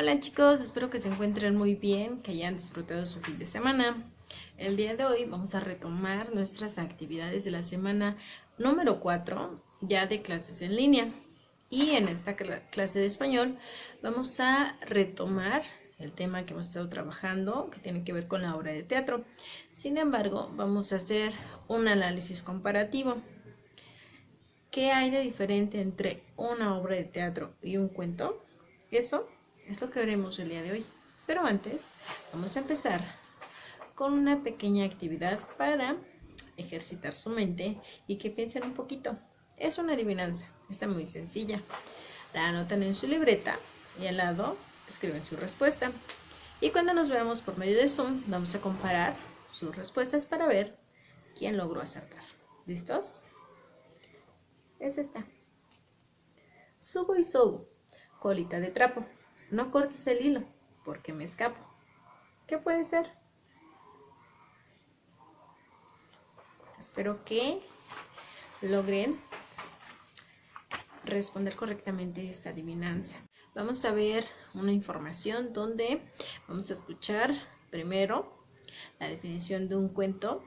Hola chicos, espero que se encuentren muy bien, que hayan disfrutado su fin de semana. El día de hoy vamos a retomar nuestras actividades de la semana número 4, ya de clases en línea. Y en esta clase de español vamos a retomar el tema que hemos estado trabajando, que tiene que ver con la obra de teatro. Sin embargo, vamos a hacer un análisis comparativo. ¿Qué hay de diferente entre una obra de teatro y un cuento? Eso es lo que veremos el día de hoy. Pero antes, vamos a empezar con una pequeña actividad para ejercitar su mente y que piensen un poquito. Es una adivinanza, está muy sencilla. La anotan en su libreta y al lado escriben su respuesta. Y cuando nos veamos por medio de Zoom, vamos a comparar sus respuestas para ver quién logró acertar. ¿Listos? Es esta. Subo y sobo, colita de trapo. No cortes el hilo, porque me escapo. ¿Qué puede ser? Espero que logren responder correctamente esta adivinanza. Vamos a ver una información donde vamos a escuchar primero la definición de un cuento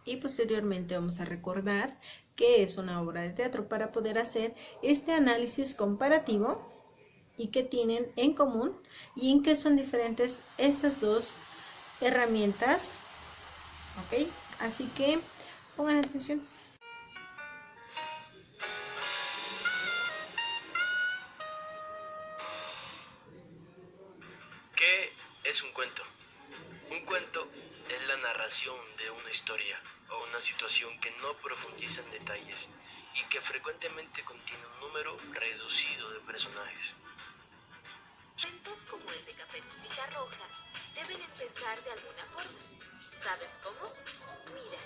y posteriormente vamos a recordar qué es una obra de teatro para poder hacer este análisis comparativo y qué tienen en común y en qué son diferentes estas dos herramientas. ¿Ok? Así que pongan atención. ¿Qué es un cuento? Un cuento es la narración de una historia o una situación que no profundiza en detalles y que frecuentemente contiene un número reducido de personajes. Cuentos como el de Caperucita Roja deben empezar de alguna forma. ¿Sabes cómo? Mira.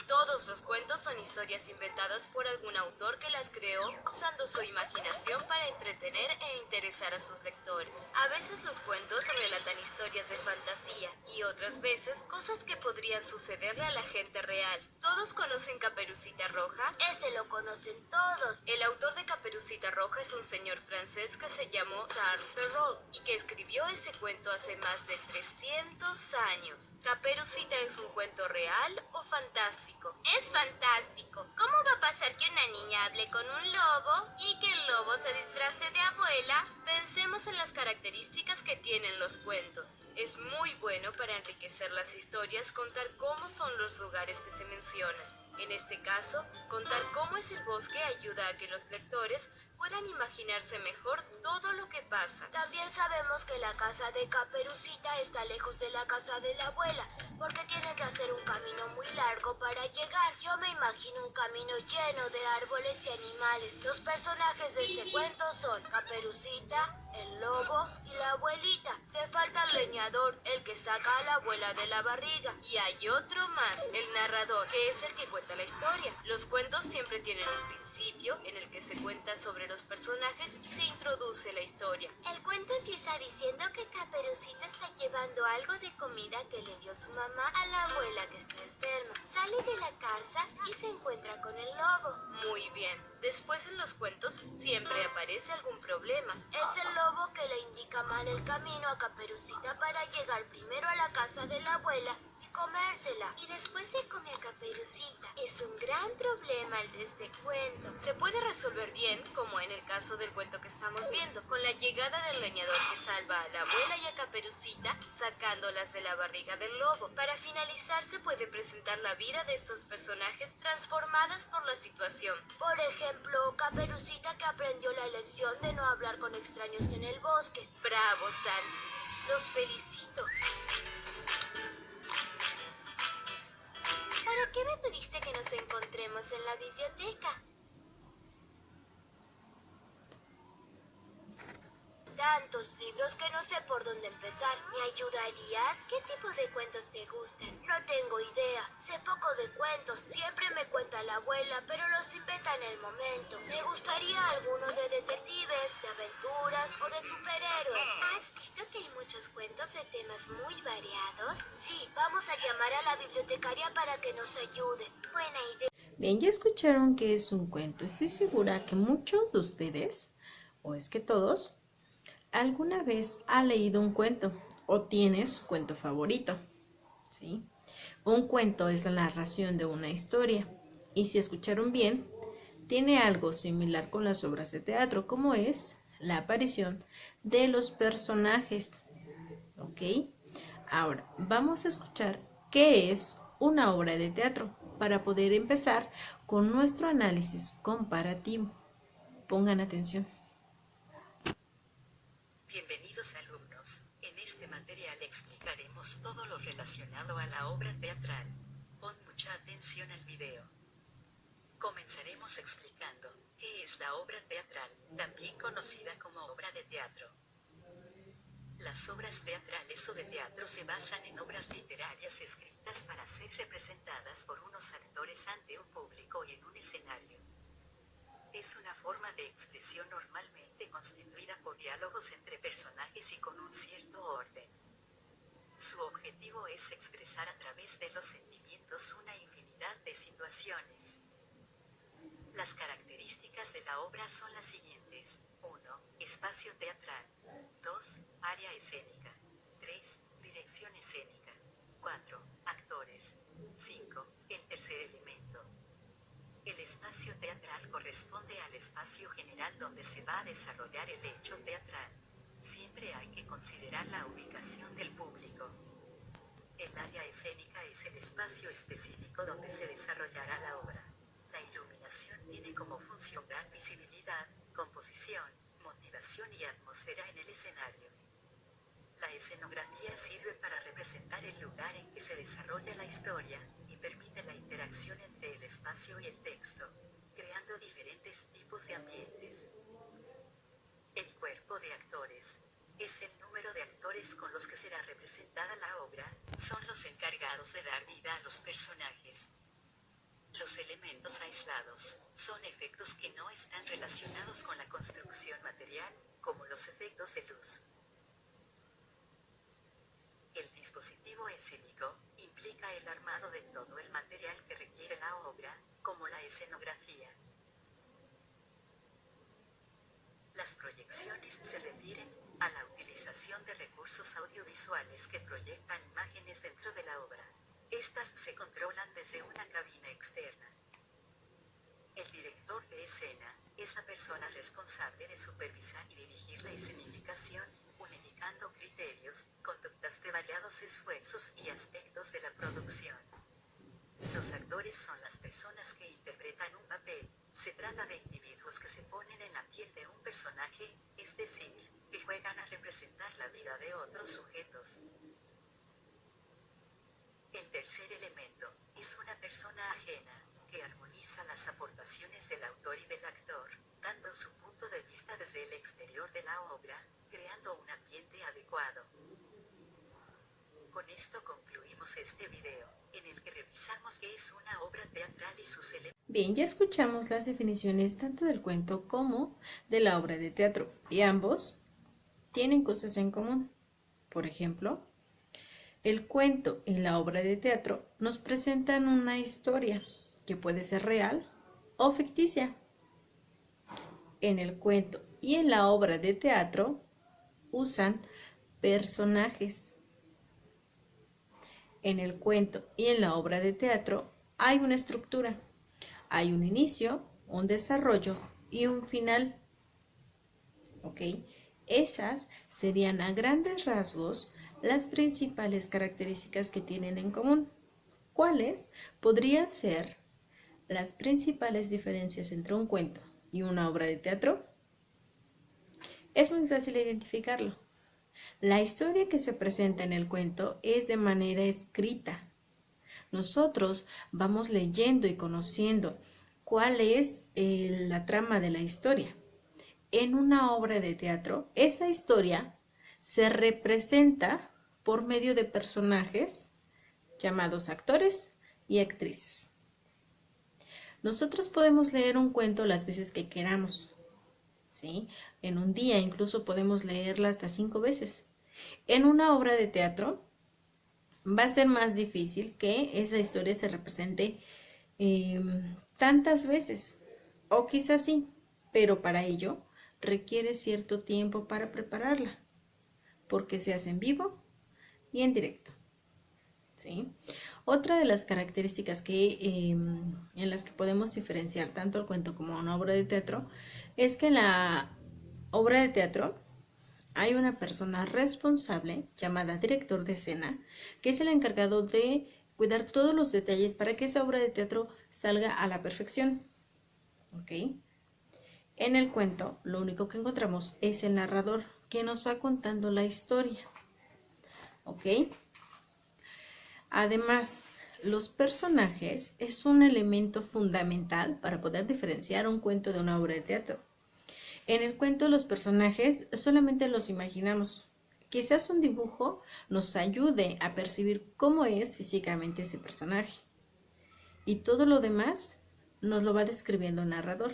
Todos los cuentos son historias inventadas por algún autor que las creó usando su imaginación para entretener e interesar a sus lectores. A veces los cuentos relatan historias de fantasía y otras veces cosas que podrían sucederle a la gente real. ¿Todos conocen Caperucita Roja? Ese lo conocen todos. El autor de Caperucita Roja es un señor francés que se llamó Charles Perrault y que escribió ese cuento hace más de 300 años. ¿Caperucita es un cuento real o fantástico? Es fantástico. ¿Cómo va a pasar que una niña hable con un lobo y que el lobo se disfrace de abuela? Pensemos en las características que tienen los cuentos. Es muy bueno para enriquecer las historias contar cómo son los lugares que se mencionan. En este caso, contar cómo es el bosque ayuda a que los lectores puedan imaginarse mejor todo lo que pasa. También sabemos que la casa de Caperucita está lejos de la casa de la abuela, porque tiene que hacer un camino muy largo para llegar. Yo me imagino un camino lleno de árboles y animales. Los personajes de este cuento son Caperucita, el lobo y la abuelita. Te falta el leñador, el que saca a la abuela de la barriga. Y hay otro más, el narrador, que es el que cuenta la historia. Los cuentos siempre tienen un principio en el que se cuenta sobre los personajes y se introduce la historia. El cuento empieza diciendo que Caperucita está llevando algo de comida que le dio su mamá a la abuela que está enferma. Sale de la casa y se encuentra con el lobo. Muy bien. Después en los cuentos siempre aparece algún problema. Es el lobo que le indica mal el camino a Caperucita para llegar primero a la casa de la abuela y comérsela. Y después se come a Caperucita. Es un gran problema el de este cuento. Se puede resolver bien, como en el caso del cuento que estamos viendo, con la llegada del leñador que salva a la abuela y a Caperucita, sacándolas de la barriga del lobo. Para finalizar, se puede presentar la vida de estos personajes transformadas por la situación. Por ejemplo, Caperucita que aprendió la lección de no hablar con extraños en el bosque. ¡Bravo, Sandy! Los felicito. ¿Para qué me pediste que nos encontremos en la biblioteca? Tantos libros que no sé por dónde empezar. ¿Me ayudarías? ¿Qué tipo de cuentos te gustan? No tengo idea. Sé poco de cuentos. Siempre me cuenta la abuela, pero los inventa en el momento. Me gustaría alguno de detectives, de aventuras o de superhéroes. ¿Has visto que hay muchos cuentos de temas muy variados? Sí, vamos a llamar a la bibliotecaria para que nos ayude. Buena idea. Bien, ya escucharon qué es un cuento. Estoy segura que muchos de ustedes, o es que todos, alguna vez ha leído un cuento o tiene su cuento favorito, ¿sí? Un cuento es la narración de una historia y si escucharon bien, tiene algo similar con las obras de teatro, como es la aparición de los personajes, ¿ok? Ahora, vamos a escuchar qué es una obra de teatro para poder empezar con nuestro análisis comparativo. Pongan atención. Bienvenidos alumnos, en este material explicaremos todo lo relacionado a la obra teatral. Pon mucha atención al video. Comenzaremos explicando qué es la obra teatral, también conocida como obra de teatro. Las obras teatrales o de teatro se basan en obras literarias escritas para ser representadas por unos actores ante un público y en un escenario. Es una forma de expresión normalmente constituida por diálogos entre personajes y con un cierto orden. Su objetivo es expresar a través de los sentimientos una infinidad de situaciones. Las características de la obra son las siguientes. 1. Espacio teatral. 2. Área escénica. 3. Dirección escénica. 4. Actores. 5. El tercer elemento. El espacio teatral corresponde al espacio general donde se va a desarrollar el hecho teatral. Siempre hay que considerar la ubicación del público. El área escénica es el espacio específico donde se desarrollará la obra. La iluminación tiene como función dar visibilidad, composición, motivación y atmósfera en el escenario. La escenografía sirve para representar el lugar en que se desarrolla la historia y permite la interacción entre el espacio y el texto, creando diferentes tipos de ambientes. El cuerpo de actores es el número de actores con los que será representada la obra, son los encargados de dar vida a los personajes. Los elementos aislados son efectos que no están relacionados con la construcción material, como los efectos de luz. El dispositivo escénico implica el armado de todo el material que requiere la obra, como la escenografía. Las proyecciones se refieren a la utilización de recursos audiovisuales que proyectan imágenes dentro de la obra. Estas se controlan desde una cabina externa. El director de escena es la persona responsable de supervisar y dirigir la escenificación, unificando criterios, conductas de variados esfuerzos y aspectos de la producción. Los actores son las personas que interpretan un papel. Se trata de individuos que se ponen en la piel de un personaje, es decir, que juegan a representar la vida de otros sujetos. El tercer elemento es una persona ajena, que armoniza las aportaciones del autor y del actor, dando su punto de vista desde el exterior de la obra, creando un ambiente adecuado. Con esto concluimos este video, en el que revisamos qué es una obra teatral y sus elementos. Bien, ya escuchamos las definiciones tanto del cuento como de la obra de teatro, y ambos tienen cosas en común. Por ejemplo, el cuento y la obra de teatro nos presentan una historia que puede ser real o ficticia. En el cuento y en la obra de teatro usan personajes. En el cuento y en la obra de teatro hay una estructura. Hay un inicio, un desarrollo y un final. ¿Ok? Esas serían a grandes rasgos las principales características que tienen en común. ¿Cuáles podrían ser las principales diferencias entre un cuento y una obra de teatro? Es muy fácil identificarlo. La historia que se presenta en el cuento es de manera escrita. Nosotros vamos leyendo y conociendo cuál es la trama de la historia. En una obra de teatro, esa historia se representa por medio de personajes llamados actores y actrices. Nosotros podemos leer un cuento las veces que queramos, ¿sí? En un día incluso podemos leerla hasta 5 veces. En una obra de teatro va a ser más difícil que esa historia se represente tantas veces, o quizás sí, pero para ello requiere cierto tiempo para prepararla, porque se hace en vivo y en directo, ¿sí? Otra de las características en las que podemos diferenciar tanto el cuento como una obra de teatro es que en la obra de teatro hay una persona responsable llamada director de escena, que es el encargado de cuidar todos los detalles para que esa obra de teatro salga a la perfección, ¿ok? En el cuento, lo único que encontramos es el narrador, que nos va contando la historia, ¿ok? Además, los personajes es un elemento fundamental para poder diferenciar un cuento de una obra de teatro. En el cuento, los personajes solamente los imaginamos. Quizás un dibujo nos ayude a percibir cómo es físicamente ese personaje. Y todo lo demás nos lo va describiendo el narrador.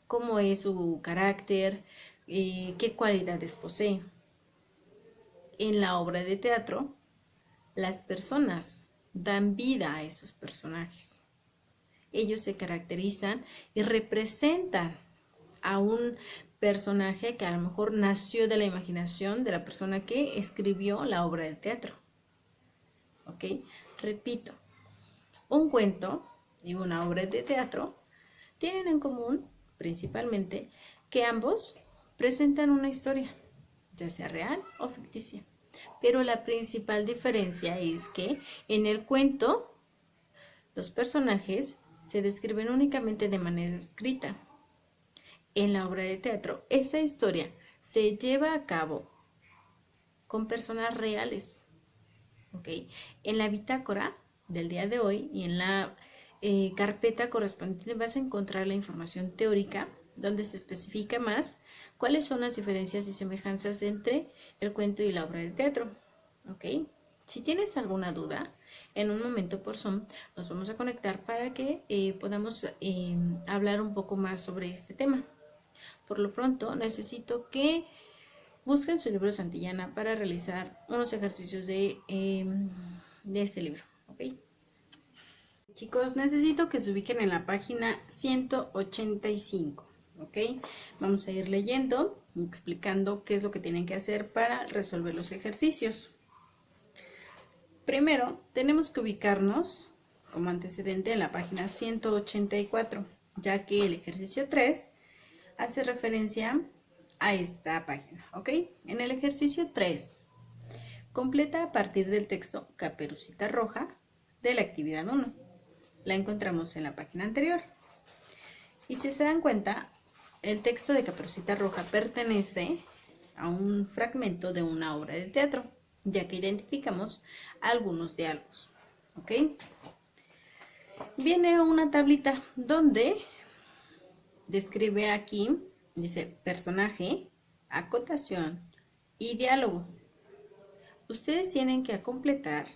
Cómo es su carácter, qué cualidades posee. En la obra de teatro, las personas dan vida a esos personajes. Ellos se caracterizan y representan a un personaje que a lo mejor nació de la imaginación de la persona que escribió la obra de teatro. ¿Ok? Repito, un cuento y una obra de teatro tienen en común principalmente que ambos presentan una historia, ya sea real o ficticia. Pero la principal diferencia es que en el cuento los personajes se describen únicamente de manera escrita. En la obra de teatro, esa historia se lleva a cabo con personas reales, ¿ok? En la bitácora del día de hoy y en la carpeta correspondiente vas a encontrar la información teórica donde se especifica más cuáles son las diferencias y semejanzas entre el cuento y la obra de teatro, ¿ok? Si tienes alguna duda, en un momento por Zoom nos vamos a conectar para que podamos hablar un poco más sobre este tema. Por lo pronto, necesito que busquen su libro Santillana para realizar unos ejercicios de este libro, ¿ok? Chicos, necesito que se ubiquen en la página 185, ¿ok? Vamos a ir leyendo, explicando qué es lo que tienen que hacer para resolver los ejercicios. Primero, tenemos que ubicarnos como antecedente en la página 184, ya que el ejercicio 3 hace referencia a esta página, ¿ok? En el ejercicio 3, completa a partir del texto Caperucita Roja de la actividad 1. La encontramos en la página anterior. Y si se dan cuenta, el texto de Caperucita Roja pertenece a un fragmento de una obra de teatro, ya que identificamos algunos diálogos, ¿ok? Viene una tablita donde describe aquí, dice personaje, acotación y diálogo. Ustedes tienen que completar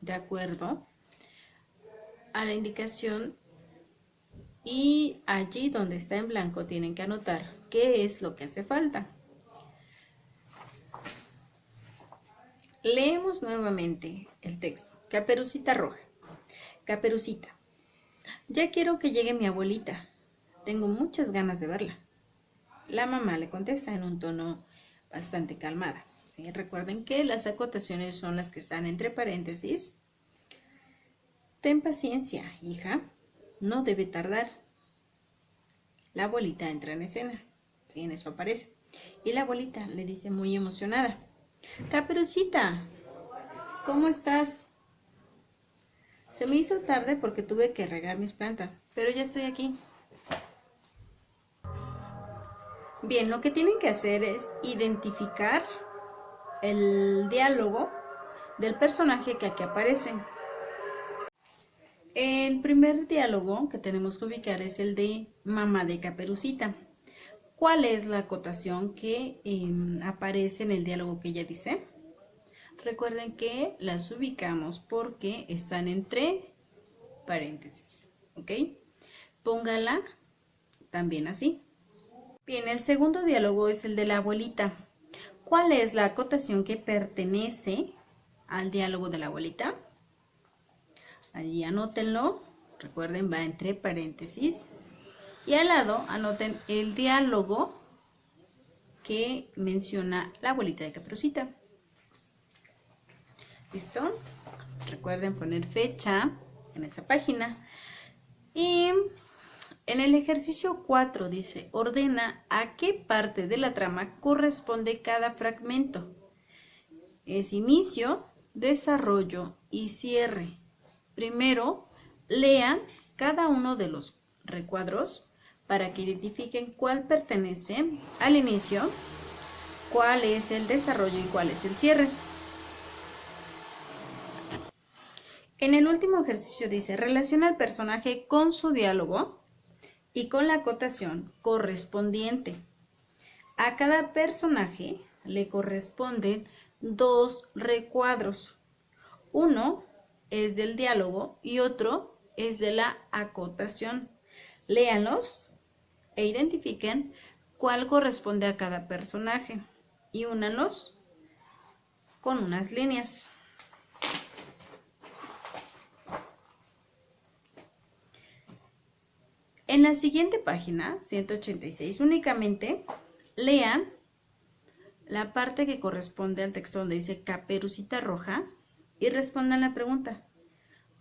de acuerdo a la indicación y allí donde está en blanco tienen que anotar qué es lo que hace falta. Leemos nuevamente el texto. Caperucita Roja. Caperucita. Ya quiero que llegue mi abuelita. Tengo muchas ganas de verla. La mamá le contesta en un tono bastante calmada, ¿sí? Recuerden que las acotaciones son las que están entre paréntesis. Ten paciencia, hija. No debe tardar. La abuelita entra en escena. Sí, en eso aparece. Y la abuelita le dice muy emocionada: Caperucita, ¿cómo estás? Se me hizo tarde porque tuve que regar mis plantas, pero ya estoy aquí. Bien, lo que tienen que hacer es identificar el diálogo del personaje que aquí aparece. El primer diálogo que tenemos que ubicar es el de mamá de Caperucita. ¿Cuál es la acotación que aparece en el diálogo que ella dice? Recuerden que las ubicamos porque están entre paréntesis, ¿ok? Póngala también así. Bien, el segundo diálogo es el de la abuelita. ¿Cuál es la acotación que pertenece al diálogo de la abuelita? Allí anótenlo, recuerden, va entre paréntesis. Y al lado anoten el diálogo que menciona la abuelita de Caperucita. ¿Listo? Recuerden poner fecha en esa página. Y en el ejercicio 4 dice, ordena a qué parte de la trama corresponde cada fragmento. Es inicio, desarrollo y cierre. Primero, lean cada uno de los recuadros para que identifiquen cuál pertenece al inicio, cuál es el desarrollo y cuál es el cierre. En el último ejercicio dice, relaciona al personaje con su diálogo y con la acotación correspondiente. A cada personaje le corresponden 2 recuadros. Uno es del diálogo y otro es de la acotación. Léanlos e identifiquen cuál corresponde a cada personaje y únanlos con unas líneas. En la siguiente página, 186, únicamente lean la parte que corresponde al texto donde dice Caperucita Roja y respondan la pregunta.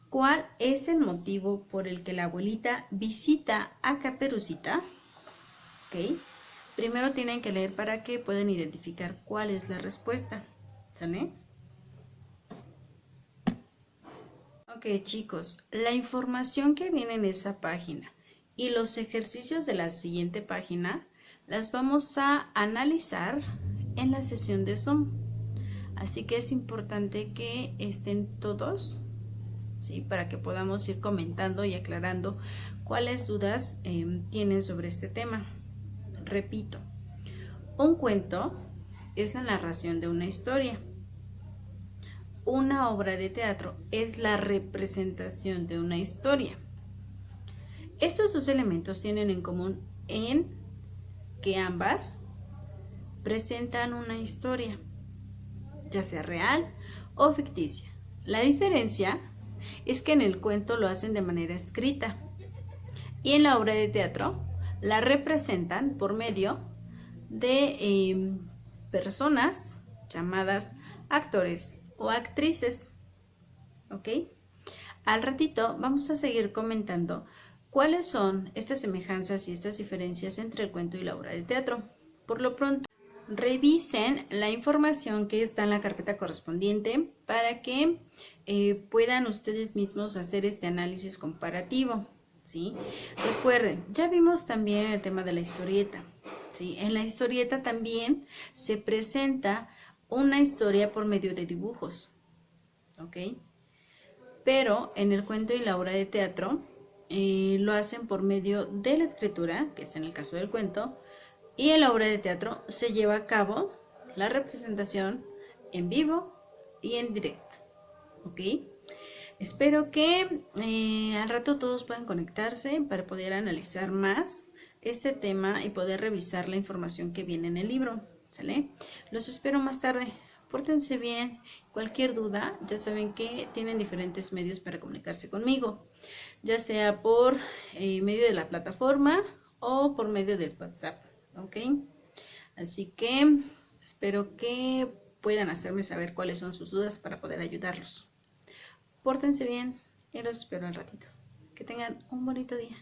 ¿Cuál es el motivo por el que la abuelita visita a Caperucita? ¿Ok? Primero tienen que leer para que puedan identificar cuál es la respuesta. ¿Sale? Ok, chicos, la información que viene en esa página y los ejercicios de la siguiente página las vamos a analizar en la sesión de Zoom. Así que es importante que estén todos, ¿sí? Para que podamos ir comentando y aclarando cuáles dudas tienen sobre este tema. Repito, un cuento es la narración de una historia. Una obra de teatro es la representación de una historia. Estos dos elementos tienen en común en que ambas presentan una historia, ya sea real o ficticia. La diferencia es que en el cuento lo hacen de manera escrita y en la obra de teatro la representan por medio de personas llamadas actores o actrices. ¿Ok? Al ratito vamos a seguir comentando cuáles son estas semejanzas y estas diferencias entre el cuento y la obra de teatro. Por lo pronto, revisen la información que está en la carpeta correspondiente para que puedan ustedes mismos hacer este análisis comparativo, ¿sí? Recuerden, ya vimos también el tema de la historieta, ¿sí? En la historieta también se presenta una historia por medio de dibujos, ¿ok? Pero en el cuento y la obra de teatro lo hacen por medio de la escritura, que es en el caso del cuento, y en la obra de teatro se lleva a cabo la representación en vivo y en directo. ¿Ok? Espero que al rato todos puedan conectarse para poder analizar más este tema y poder revisar la información que viene en el libro. ¿Sale? Los espero más tarde. Pórtense bien. Cualquier duda, ya saben que tienen diferentes medios para comunicarse conmigo, ya sea por medio de la plataforma o por medio del WhatsApp. ¿Ok? Así que espero que puedan hacerme saber cuáles son sus dudas para poder ayudarlos. Pórtense bien y los espero al ratito. Que tengan un bonito día.